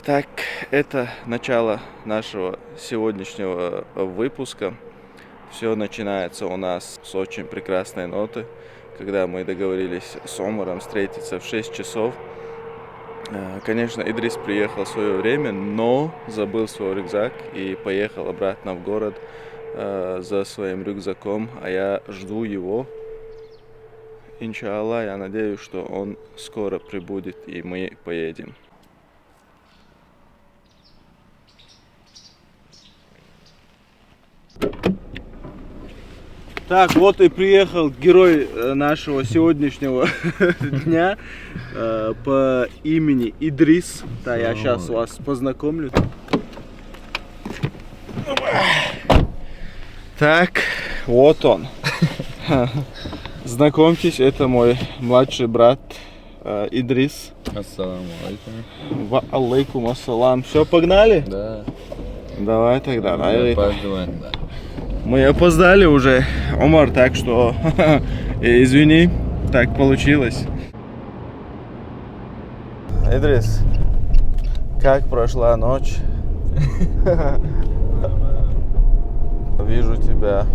Так, это начало нашего сегодняшнего выпуска. Все начинается у нас с очень прекрасной ноты, когда мы договорились с Омаром встретиться в 6 часов. Конечно, Идрис приехал в свое время, но забыл свой рюкзак и поехал обратно в город за своим рюкзаком, а я жду его. Иншаллах, я надеюсь, что он скоро прибудет и мы поедем. Так, вот и приехал герой нашего сегодняшнего дня по имени Идрис. Да, я сейчас вас познакомлю. Так, вот он. Знакомьтесь, это мой младший брат Идрис. Ассаламу алейкум. Ва алейкум ассалам. Все, погнали? Да. Давай тогда. Мы опаздываем, да. Мы опоздали уже, Омар, так что извини, так получилось. Идрис, как прошла ночь? Вижу тебя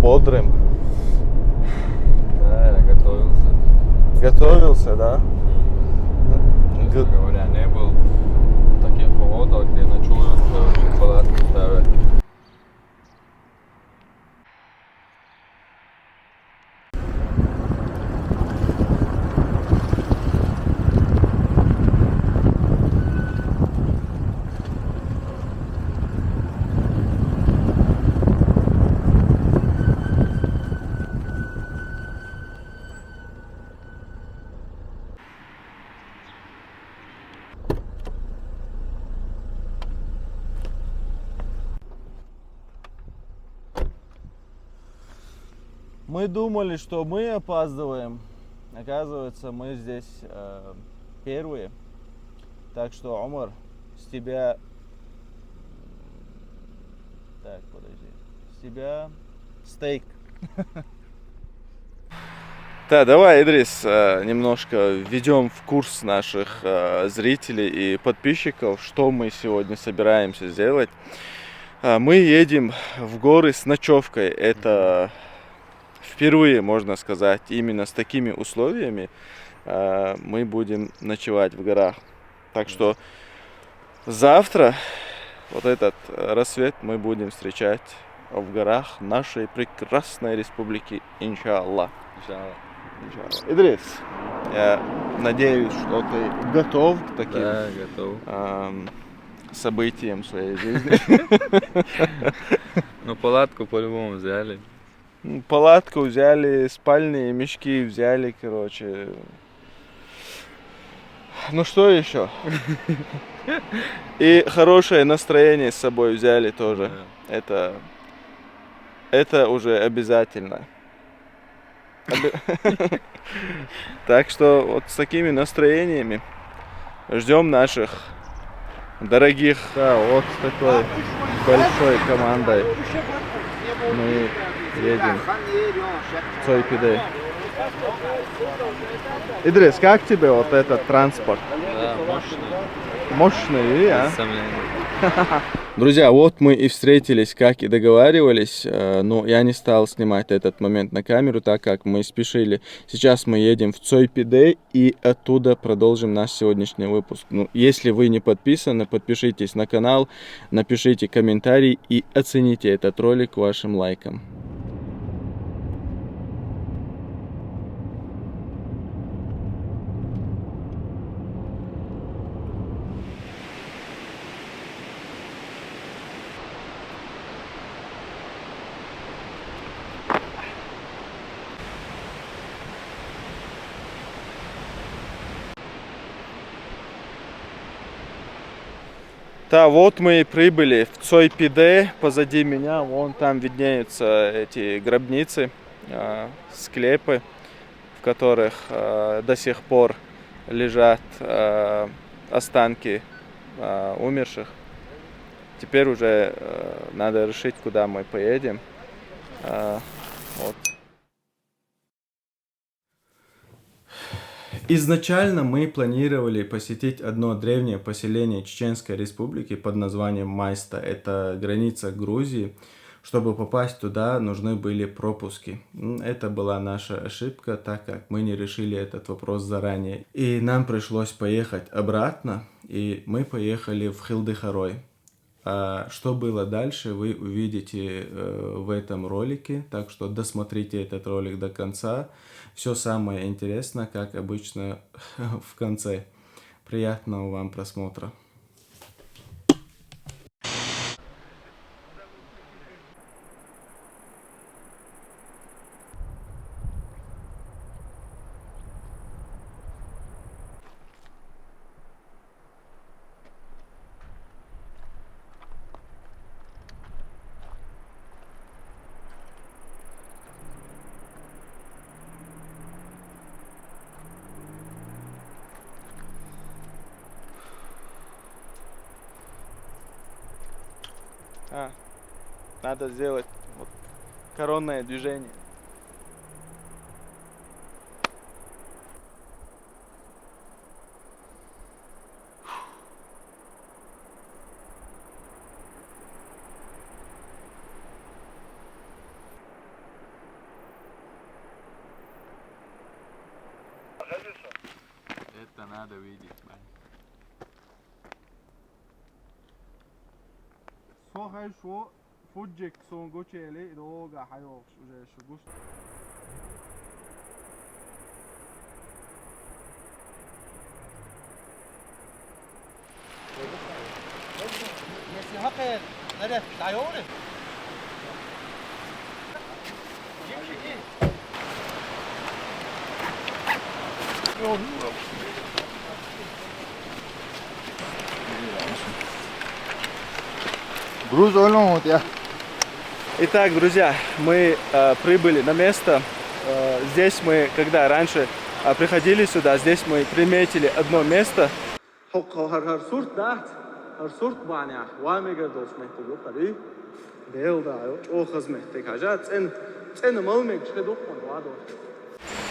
бодрым. Да, я готовился. Готовился, да? Честно говоря, не был в таких погодах, где ночую, что палатку ставят. Мы думали, что мы опаздываем. Оказывается, мы здесь первые. Так что, Омар, с тебя... Так, подожди. С тебя стейк. Да, давай, Идрис, немножко введем в курс наших зрителей и подписчиков, что мы сегодня собираемся сделать. Мы едем в горы с ночевкой. Это впервые, можно сказать, именно с такими условиями мы будем ночевать в горах. Так что завтра вот этот рассвет мы будем встречать в горах нашей прекрасной республики, иншаллах. Идрис, я надеюсь, что ты готов к таким событиям своей жизни. Ну, палатку по-любому взяли. Палатку взяли, спальные мешки взяли, короче. Ну что еще? И хорошее настроение с собой взяли тоже. Это уже обязательно. Так что вот с такими настроениями ждем наших дорогих, вот с такой большой командой мы едем в Цой-Пиде. Идрис, как тебе вот этот транспорт? Да, мощный. Мощный, а? Без сомнений. Друзья, вот мы и встретились, как и договаривались, но я не стал снимать этот момент на камеру, так как мы спешили. Сейчас мы едем в Цой-Пиде и оттуда продолжим наш сегодняшний выпуск. Ну, если вы не подписаны, подпишитесь на канал, напишите комментарий и оцените этот ролик вашим лайком. Да, вот мы и прибыли в Цой-Пиде. Позади меня, вон там виднеются эти гробницы, склепы, в которых до сих пор лежат останки умерших. Теперь уже надо решить, куда мы поедем. Вот. Изначально мы планировали посетить одно древнее поселение Чеченской Республики под названием Майста. Это граница Грузии. Чтобы попасть туда, нужны были пропуски. Это была наша ошибка, так как мы не решили этот вопрос заранее. И нам пришлось поехать обратно, и мы поехали в Хилдыхорой. А что было дальше, вы увидите в этом ролике, так что досмотрите этот ролик до конца. Все самое интересное, как обычно, в конце. Приятного вам просмотра. Надо сделать вот коронное движение. Это надо видеть, man. Слухай, що фуджик сонгочели дога хайох уже шугус. يستحق هدف العيون يمشي Груз олон я. Итак, друзья, мы прибыли на место. Здесь мы, когда раньше приходили сюда, здесь мы приметили одно место.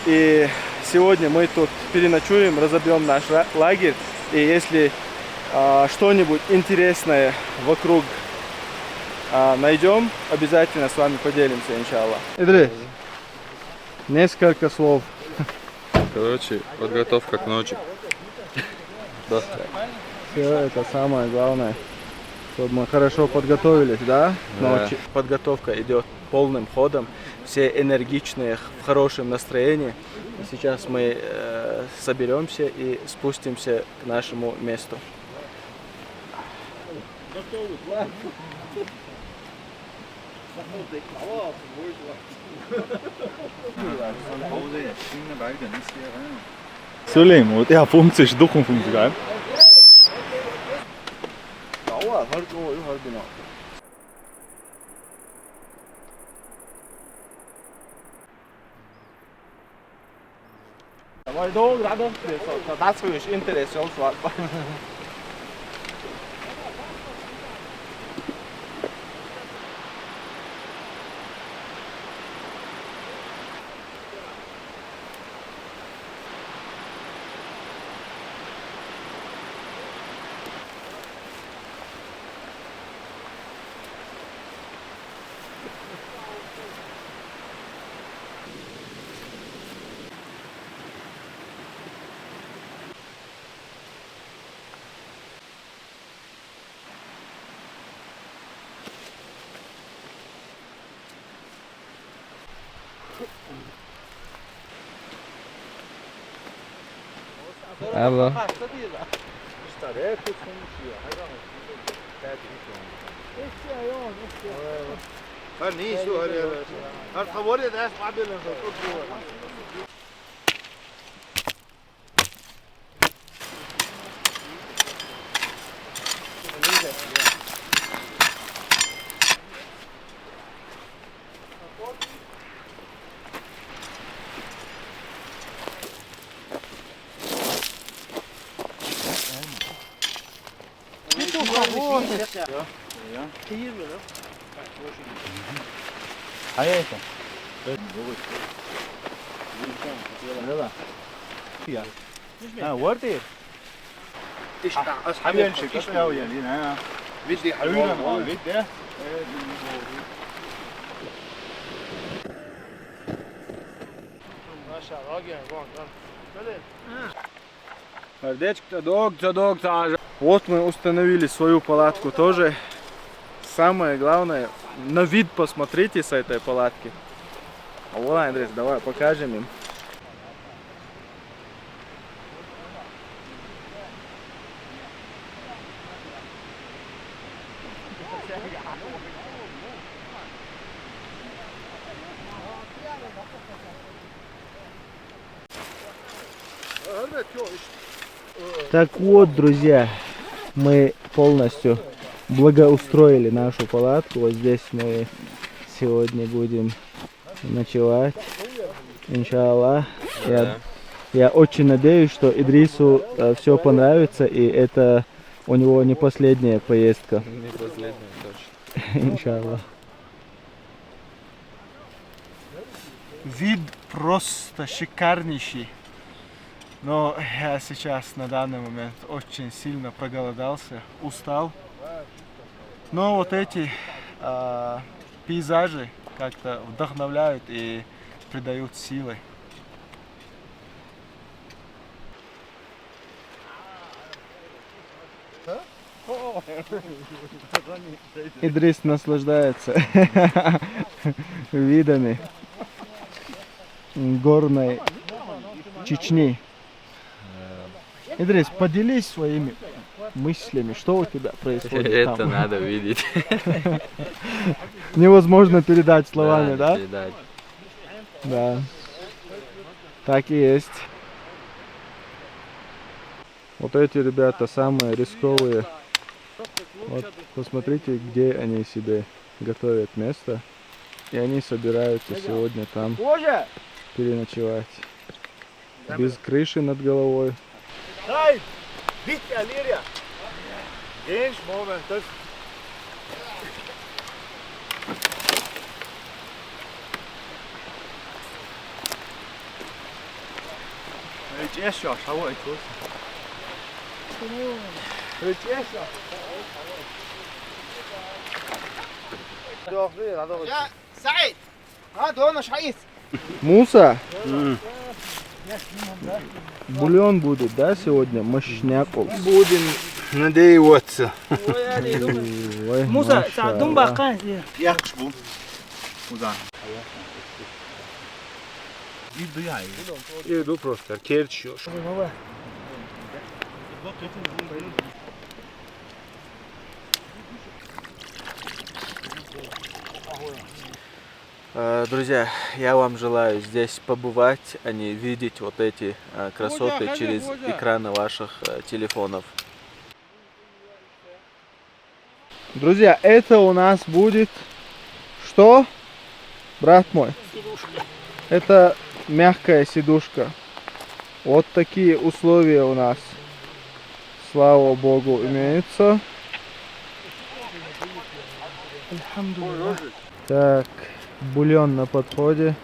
И сегодня мы тут переночуем, разобьем наш лагерь. И если что-нибудь интересное вокруг найдем, обязательно с вами поделимся, иншаллах. Идрис, несколько слов. Короче, подготовка к ночи. Да. Все это самое главное, чтобы мы хорошо подготовились, да? Да. Подготовка идет полным ходом, все энергичные, в хорошем настроении. И сейчас мы соберемся и спустимся к нашему месту. Сулейм, вот я функция, духом функция. Абла. وردي أصحابي شكلها يا يعني انا بدي حلوة ده Вот мы установили свою палатку тоже. Самое главное, на вид посмотрите с этой палатки. Вот, Андрей, давай покажем им. Так вот, друзья, мы полностью благоустроили нашу палатку. Вот здесь мы сегодня будем ночевать, иншаллах. Я очень надеюсь, что Идрису все понравится, и это у него не последняя поездка. Не последний, точно. Иншаллах. Вид просто шикарнейший. Но я сейчас на данный момент очень сильно проголодался, устал. Но вот эти пейзажи как-то вдохновляют и придают силы. Идрис наслаждается видами горной Чечни. Идрис, поделись своими мыслями, что у тебя происходит Это там. надо видеть. Невозможно передать словами, да? Передать. Да. Так и есть. Вот эти ребята самые рисковые. Вот посмотрите, где они себе готовят место. И они собираются сегодня там переночевать. Без крыши над головой. Hey, bitte Aliria. Eens moment. يا سعيد هات هون ايش عايز؟ Муса, бульон будет, да, сегодня? Мощняк. будем надеяться. Муса, Yaxshi bu. Иду просто, керчу. Друзья, я вам желаю здесь побывать, а не видеть вот эти красоты через экраны ваших телефонов. Друзья, это у нас будет что, брат мой? Это мягкая сидушка. Вот такие условия у нас, слава богу, имеются. Так, бульон на подходе.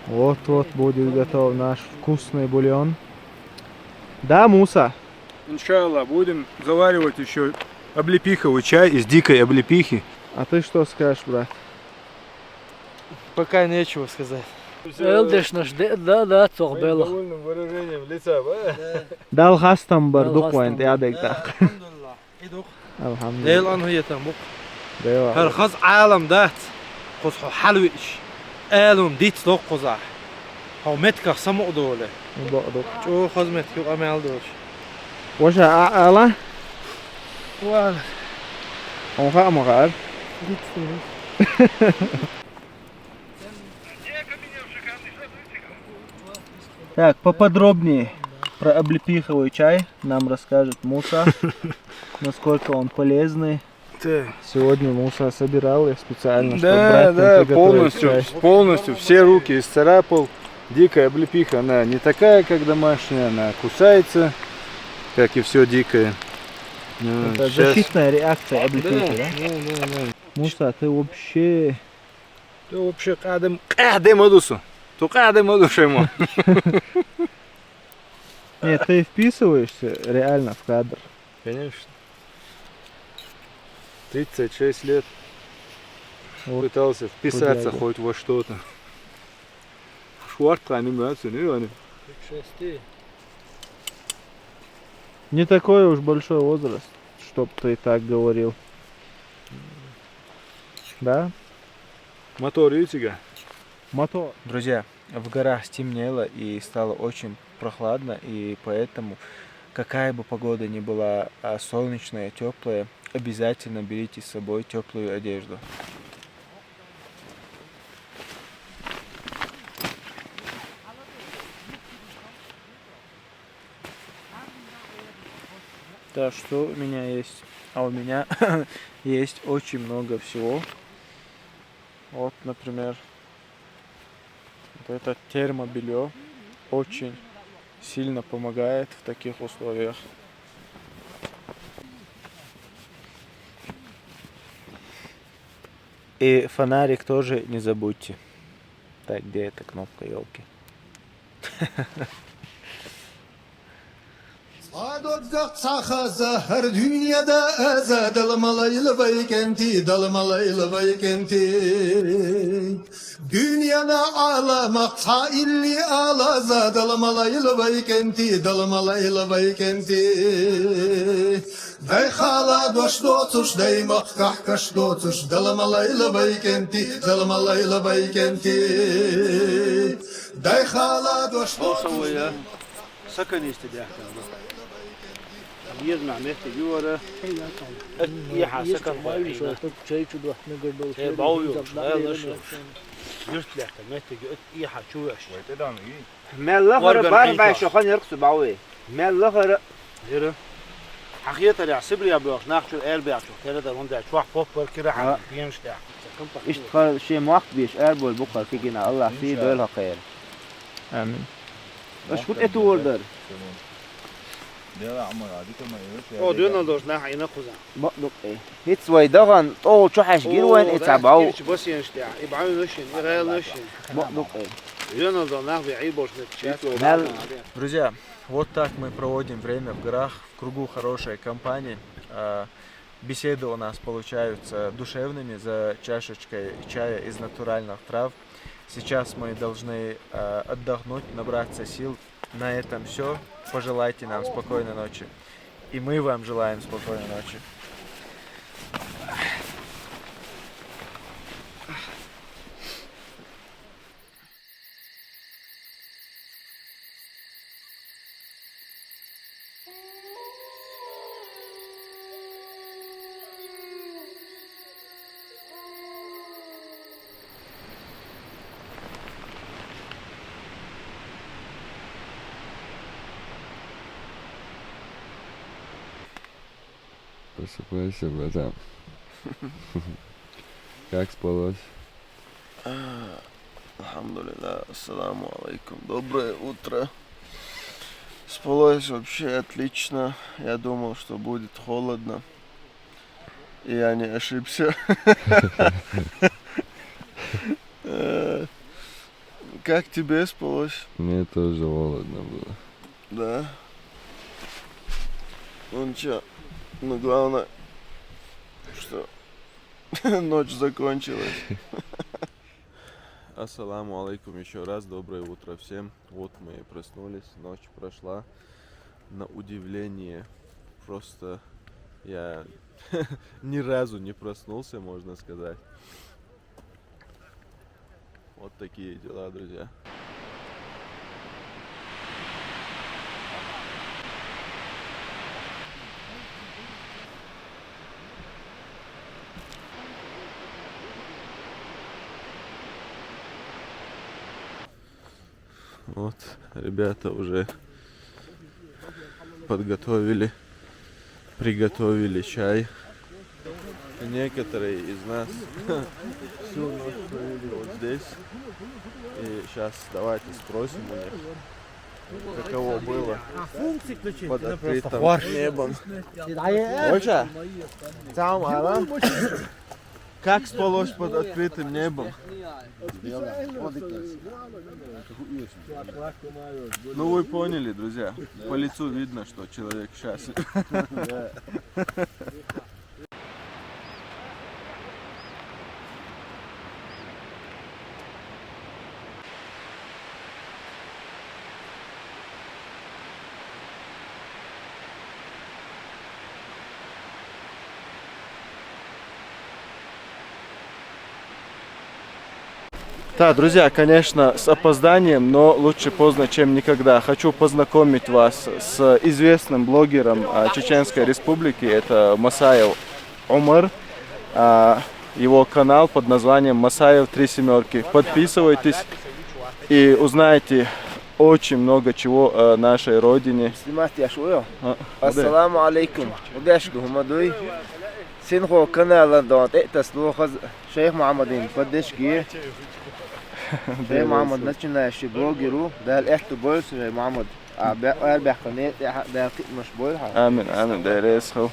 Вот-вот будет готов наш вкусный бульон. Да, Муса? Иншаллах, будем заваривать еще облепиховый чай из дикой облепихи. А ты что скажешь, брат? Пока нечего сказать. Да, цохбело. Довольным выражением лица, Дал хастам бардук вайнт ядек. Alhamdulillah. Идух. Алхамдулилlah. Лейл анhu يتمك. Дейва. هرخز عالم دات. قصح حلوش. آلم ديت لوق قزح. هو متك سمو دولة. Бардук. شو خزمت كيو أمال دوش. Waша ala? وال. Он хамагар. Так, поподробнее про облепиховый чай нам расскажет Муса, насколько он полезный. Сегодня Муса собирал я специально, чтобы брать Да, полностью все руки исцарапал. Дикая облепиха, она не такая, как домашняя, она кусается, как и все дикое. Ну, Это щас- защитная реакция облепихи, да? Муса, ты вообще... Ты вообще кадем одусу. То кадем одушему. Нет, ты вписываешься реально в кадр. Конечно. 36 лет Вот. пытался вписаться дядя. хоть во что-то. Шварт анимацию, не? Не такой уж большой возраст, чтоб ты так говорил. Да? Мотор видите? Мотор. Друзья, в горах стемнело и стало очень прохладно, и поэтому какая бы погода ни была, солнечная, теплая, обязательно берите с собой теплую одежду. Да, что у меня есть? А у меня есть очень много всего. Вот, например, вот это термобелье очень сильно помогает в таких условиях. И фонарик тоже не забудьте. Так, где эта кнопка, елки? Adotga sakhaza her dünyada eze dalmalaylı beykenti dalmalaylı beykenti Dünyana ağlamak failli ağlaza dalmalaylı beykenti dalmalaylı beykenti Day khala dost dotuş day makkah kaş dotuş dalmalaylı beykenti dalmalaylı beykenti Day khala dost dotuş سكن يستدعي يجمع مهتي جوره يحا سكن ضعيف باويو لا نشر يرتلع مهتي يحا شو شو مال لخر باربع شخان يرقصوا بعوي مال لخر غيره حقيقة اللي عصبري يا بلوش ناخذ القلب يا شو كذا ده وندا شو فوق كده عم بيمشي ده اشتغل شيء موقت بيش اربول بكره في جنا الله فيه دولها خير Амин. ايش كنت اتو اوردر او دون دوش ناح ينقذ بقدق ايه هيتس ويدغن طول شحش جيروان اتسابعو بس ينشتع يبعون نشن يغير نشن بقدق ايه دون دوش ناح بيعيبوش نتشات Друзья, вот так мы проводим время в горах, в кругу хорошей компании. Беседы у нас получаются душевными за чашечкой чая из натуральных трав. Сейчас мы должны отдохнуть, набраться сил. На этом все. Пожелайте нам спокойной ночи. И мы вам желаем спокойной ночи. Просыпайся, братан. Как спалось? Алхамдулилlah, ассаламу алейкум. Доброе утро. Спалось вообще отлично. Я думал, что будет холодно. И я не ошибся. Как тебе спалось? Мне тоже холодно было. Да. Ну ничего. Но главное, что ночь закончилась. Ассаламу алейкум еще раз. Доброе утро всем. Вот мы и проснулись. Ночь прошла. На удивление. Просто я ни разу не проснулся, можно сказать. Вот такие дела, друзья. Вот, ребята уже приготовили чай. Некоторые из нас всю ночь провели вот здесь. И сейчас давайте спросим у них, каково было под открытым небом. Ольша, Как спалось под открытым небом? Ну вы поняли, друзья. По лицу видно, что человек счастлив. Да, друзья, конечно, с опозданием, но лучше поздно, чем никогда. Хочу познакомить вас с известным блогером Чеченской Республики. Это Масаев Омар. Его канал под названием Масаев 3 семерки. Подписывайтесь и узнаете очень много чего о нашей родине. Ассаламу алейкум. Синхо канала дот это слухаз Шейх Мухаммадин поддержки. Шейх Мухаммад начинающий блогеру, дал эхту больше Шейх Мухаммад. Бяхканет дал китмаш больше. Амин, амин, дай резху.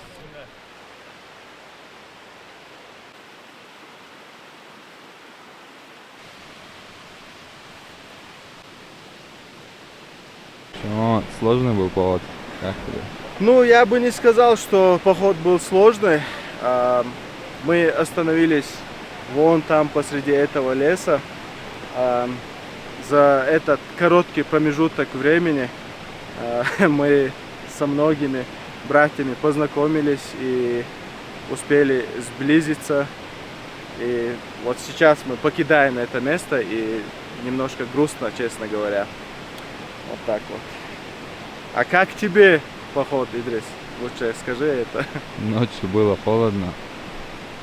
Почему? Сложный был поход? Как тебе? Ну, я бы не сказал, что поход был сложный. Мы остановились вон там посреди этого леса. За этот короткий промежуток времени мы со многими братьями познакомились и успели сблизиться. И вот сейчас мы покидаем это место и немножко грустно, честно говоря. Вот так вот. А как тебе поход, Идрис? Лучше скажи это. Ночью было холодно.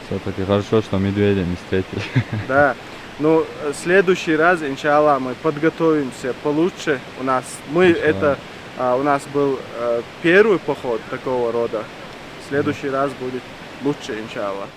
Все-таки хорошо, что медведя не встретили. Да. Ну, в следующий раз, иншаллах, мы подготовимся получше. У нас был первый поход такого рода. В следующий раз будет лучше, иншаллах.